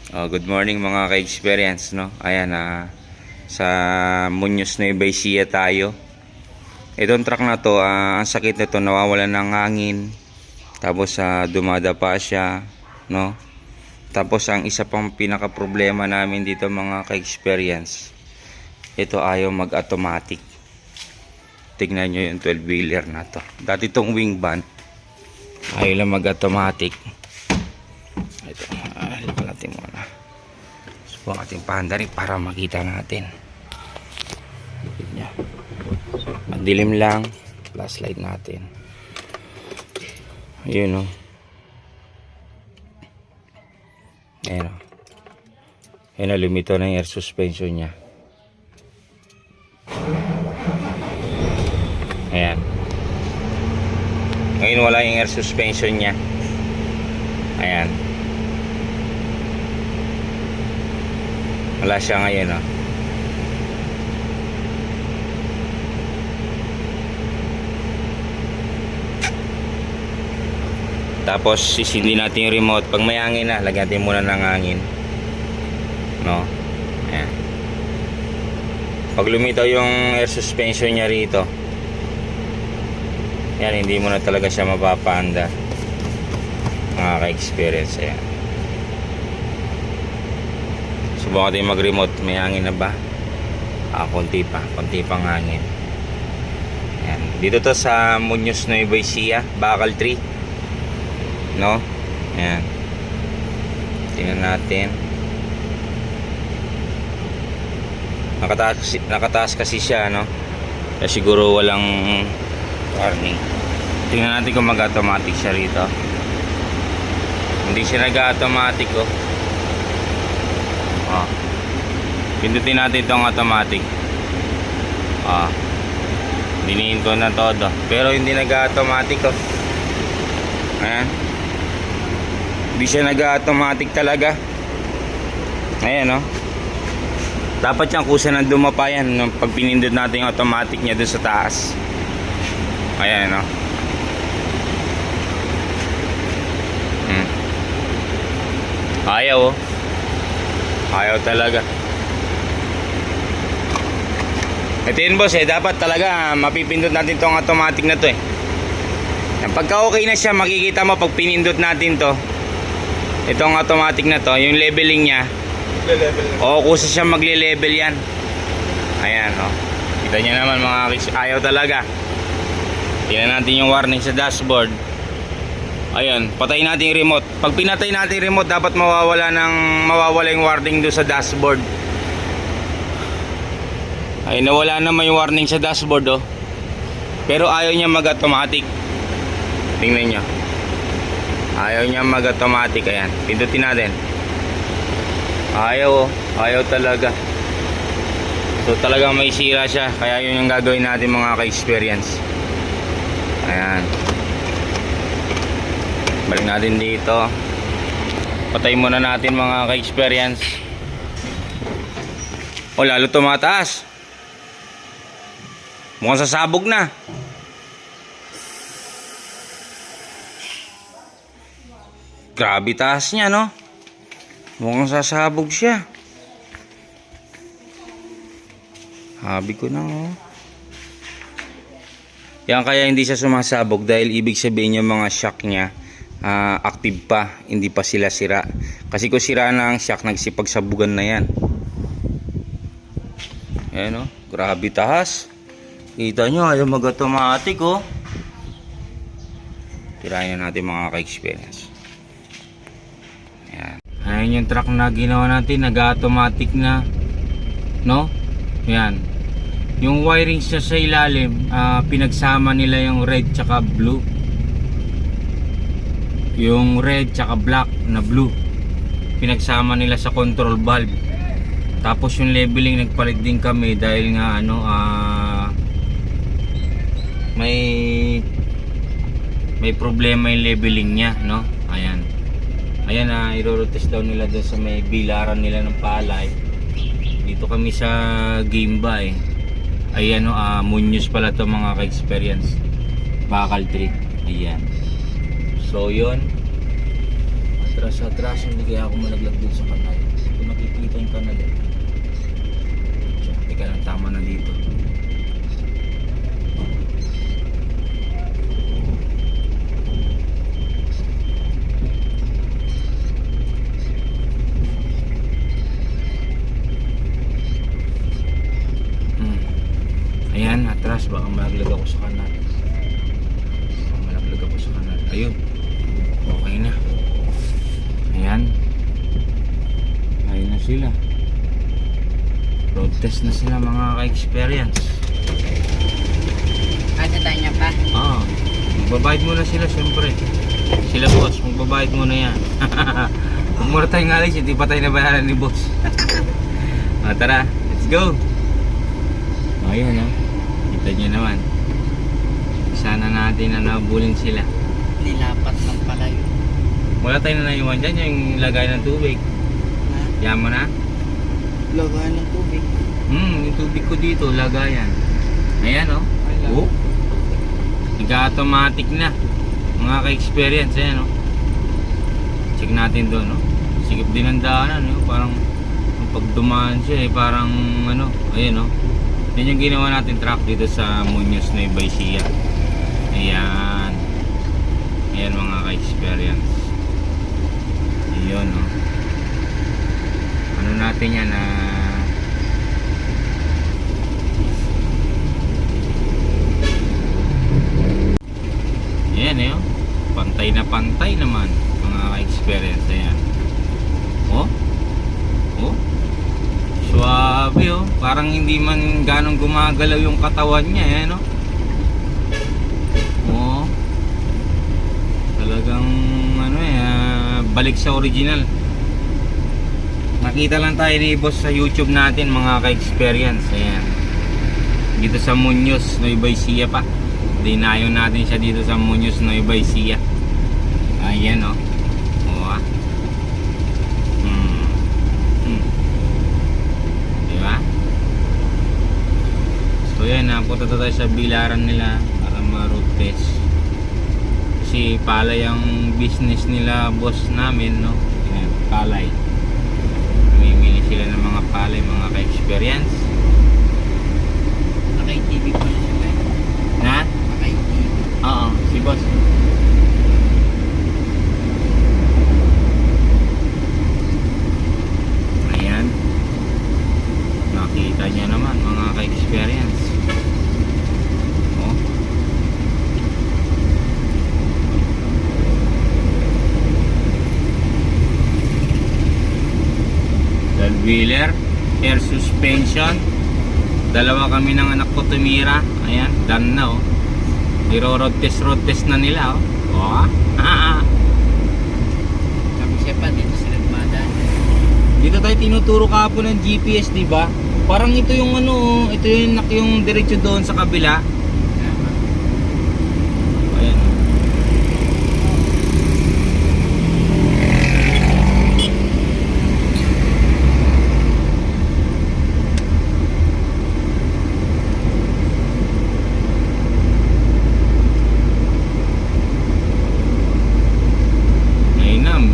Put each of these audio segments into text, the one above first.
Good morning mga ka-experience, no? Ayan, sa Muñoz Nueva Ecija tayo. Itong truck na to, ang sakit nito, nawawalan ng hangin. Tapos dumadapa siya, no? Tapos ang isa pang pinaka problema namin dito mga ka-experience, ito ayaw mag-automatic. Tignan nyo yung 12-wheeler na to. Dati itong wing van, ayaw lang mag-automatic. Ito, lipat natin muna. Subukan ating pahandarin para makita natin. Lipid niya. Madilim lang. Flashlight natin. Ayun o. Ayun o. Ayun o, lumito na yung air suspension niya. Ayan. Ngayon wala yung air suspension niya. Ayan. Wala siya ngayon, oh. Tapos sisindi natin yung remote. Pag may hangin na, lagyan natin muna ng hangin, no? Ayan. Pag lumitaw yung air suspension niya rito, yan, hindi mo na talaga siya mapapanda, mga ka-experience. Ayan. Subukan natin mag-remote. May hangin na ba? Konti pang hangin. Ayan. Dito to sa Muñoz Nueva Ecija, Bakal 3, no? Ayan. Tingnan natin. Nakataas kasi siya, no? Kaya siguro walang warning. Tingnan natin kung mag-automatic siya rito. Hindi siya nag-automatic, oh. Pindutin natin itong automatic. Diniin ko na todo, pero hindi nag-automatic, oh. Ayan. Hindi siya nag-automatic talaga. Ayan, oh. Dapat siyang kusa ng dumapayan pag pinindot natin yung automatic niya doon sa taas. Ayan, oh. Ayaw, oh. Ayaw talaga. Ito yun, boss, dapat talaga mapipindot natin tong automatic na to, eh. Pagka okay na siya, makikita mo pag pinindot natin to, itong automatic na to, yung leveling niya, kusa siya magle-level yan. Ayan, oh. Kita nyo naman mga kids, ayaw talaga. Tingnan natin yung warning sa dashboard. Ayun, patayin natin yung remote. Pag pinatay natin yung remote, dapat mawawala yung warning doon sa dashboard. Ay, nawala naman yung warning sa dashboard, oh. Pero ayaw niya mag-automatic. Tingnan nyo. Ayaw niya mag-automatic. Ayan, pindutin natin. Ayaw, oh. Ayaw talaga. So talagang may sira siya. Kaya yun yung gagawin natin mga ka-experience. Ayan. Balik natin dito. Patay muna natin mga ka-experience. O, lalo tumataas. Mukhang sasabog na. Grabe taas niya, no? Mukhang sasabog siya. Habi ko na, oh. Yan kaya hindi siya sumasabog dahil ibig sabihin yung mga shock niya active pa, hindi pa sila sira. Kasi kung sira na ang shock, nagsipagsabugan na yan. Ayan, oh. Grabe taas. Kita nyo, ayaw mag-automatic, oh. Tirayan natin mga ka-experience. Ayan. Ayan yung truck na ginawa natin, nag-automatic na, no? Ayan. Yung wiring siya sa ilalim, pinagsama nila yung red tsaka blue. Yung red tsaka black na blue, pinagsama nila sa control valve. Tapos yung leveling, nagpalit din kami dahil nga may problema yung leveling niya, no? Ayan. Ayan, i-roll-test daw nila doon sa may bilaran nila ng palay. Dito kami sa Gimba, eh. Ayan, no, Muñoz pala to mga ka-experience. Bakal 3. Ayan. So yun. atras hindi kaya ako malaglag dun sa kanal. Kung nakikita yung kanal eh. So, teka lang, tama na dito. Ayan, atras, baka malaglag ako sa kanal. Ayun, okay na. Ayan, ayun na sila. Road test na sila mga ka-experience. Kasi tayo niya pa. Magbabayad muna sila syempre. Sila boss, magbabayad muna yan. Kung muna tayong alis, hindi pa tayo nabayaran ni boss. Tara, let's go. Ayun, kita nyo naman. Sana natin na nabulin sila. Nilapat lang pala yun. Wala tayong naiwan dyan, yung lagay ng tubig. Yan mo na? Lagay ng tubig. Yung tubig ko dito, lagayan. Ayan oh. Nag-automatic na. Mga ka-experience, ayan Check natin doon Sikip din ang daanan Parang pag dumaan siya parang ayan Yan yung ginawa natin track dito sa Muñoz Nueva Ecija. Ayan. Ayan mga ka-experience. Ayun Ano natin yan Ayan pantay na pantay naman mga ka-experience. Ayan. Suabe parang hindi man ganong gumagalaw yung katawan niya talagang balik sa original. Nakita lang tayo ni boss sa YouTube natin mga ka-experience. Ayan, dito sa Muñoz Nueva Ecija pa. Dinayon natin siya dito sa Muñoz Nueva Ecija. Ayan So yan, punta tayo sa bilaran nila para ma-road test. Kasi palay ang business nila boss namin Ayan, palay. Mamimili sila ng mga palay, mga ka-experience. Naka-TV pa na siya Na? Naka-TV. Oo, si boss. Ayan. Nakita niya naman mga ka-experience. Wheeler, air suspension. Dalawa kami ng anak ko tumira. Ayan, done na road test na nila Sabi siya pa, dito sila dumadaan. Dito tayo tinuturo kahapon ng GPS, di ba? Parang ito yung ito yung diretso doon sa kabila. Ayan.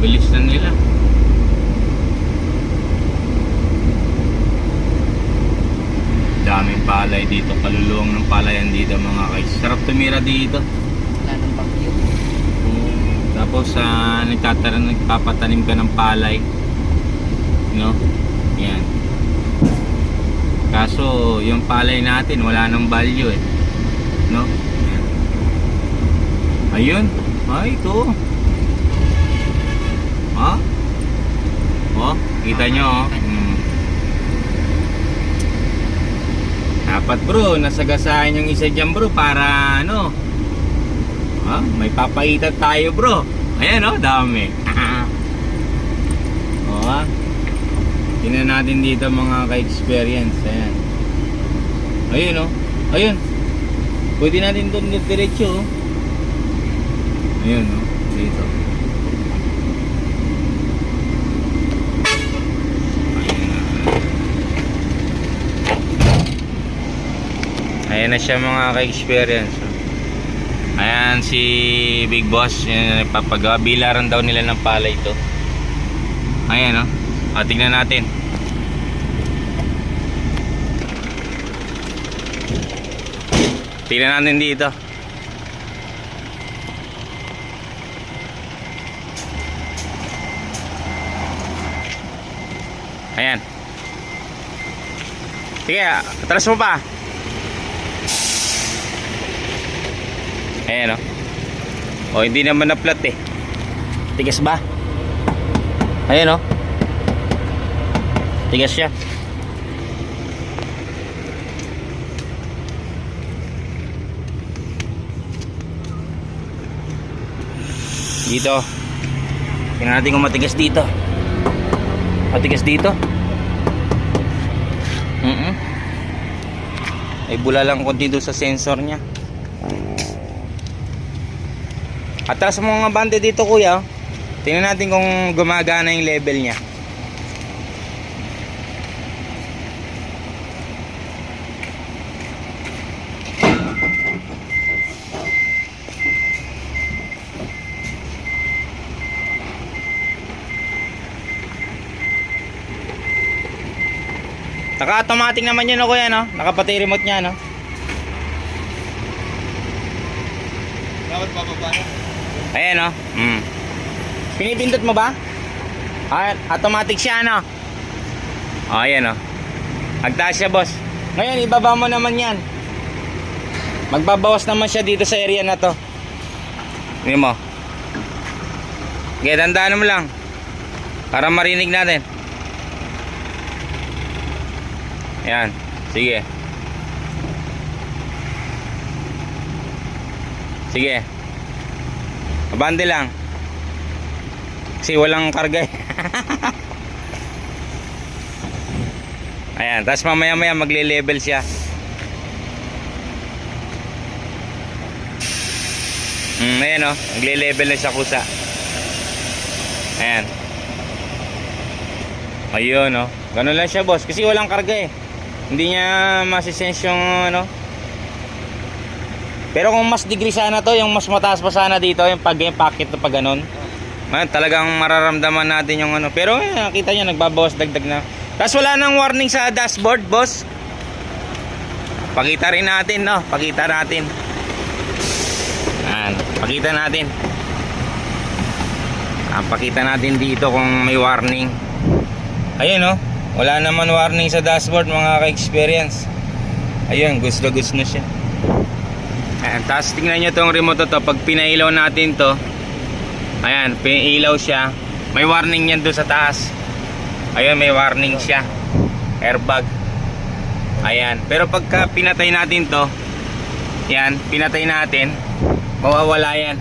Bilis na nila. Daming palay dito, kaluluwang ng palayan dito mga guys. Sarap tumira dito. Wala ng bagyo. Tapos nagpapatanim ka ng palay. Yan. Kaso yung palay natin wala nang value Yan. Ayun. Ito. Kita nyo dapat bro, nasagasaan yung isa dyan bro para may papaitan tayo bro. Ayan dami. Tingnan natin dito mga ka-experience. Ayan. Ayun ayun. Pwede natin doon diretso Ayun dito. Ayan na siya mga ka-experience. Ayan si Big Boss, nagpapagawa. Bilaran daw nila ng palay ito. Ayan, no? O, tingnan natin. Tingnan natin dito. Ayan. Sige, atras mo pa. Ayan, no? O, hindi naman na-flat eh. Tigas ba? Ayan, no? Tigas siya. Dito. Tingnan natin kung matigas dito. Matigas dito. Ay bula lang konti doon sa sensor niya. Atras mo mga bante dito, kuya. Tingnan natin kung gumagana yung level niya. Naka-automatic naman yun, kuya, no? Nakapati remote niya, no? Dapat bababa na. Ayan, no? Pinipindot mo ba? Ayan, automatic siya, no? O, ayan, no? Agtaas siya, boss. Ngayon, ibaba mo naman yan. Magbabawas naman siya dito sa area na to. Hindi mo. Okay, tandaan mo lang. Para marinig natin. Ayan, sige. Sige. Abante lang. Kasi walang karga eh. Ayan, tapos mamaya maya magle-level siya. Ayan, o, magle-level na siya kusa. Ayan. Ayun, o. Ganun lang siya, boss. Kasi walang karga eh. Hindi niya masisense yung ano. Pero kung mas degree sana to, yung mas mataas pa sana dito, yung pag-packet na pag ganun. Man, talagang mararamdaman natin yung ano. Pero nakita niyo nagbabawas dagdag na. Tapos wala nang warning sa dashboard, boss. Pakita rin natin, no? Pakita natin. Yan, pakita natin. Pakita natin dito kung may warning. Ayun, no? Wala naman warning sa dashboard, mga ka-experience. Ayun, goods na goods na siya. Ayan, tapos tingnan nyo itong remote to. Pag pinailaw natin to, ayan, pinailaw siya. May warning yan doon sa taas. Ayun, may warning siya. Airbag. Ayan, pero pagka pinatay natin to, yan, pinatay natin, mawawala yan.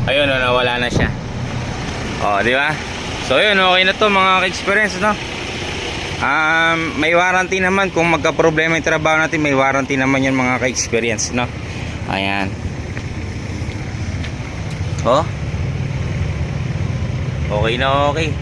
Ayun, nawala na siya. O, di ba? So, yun, okay na to mga ka-experience, no? May warranty naman. Kung magka-problema yung trabaho natin, may warranty naman yun mga ka-experience, no? Ayan. Oh. Okay na okay.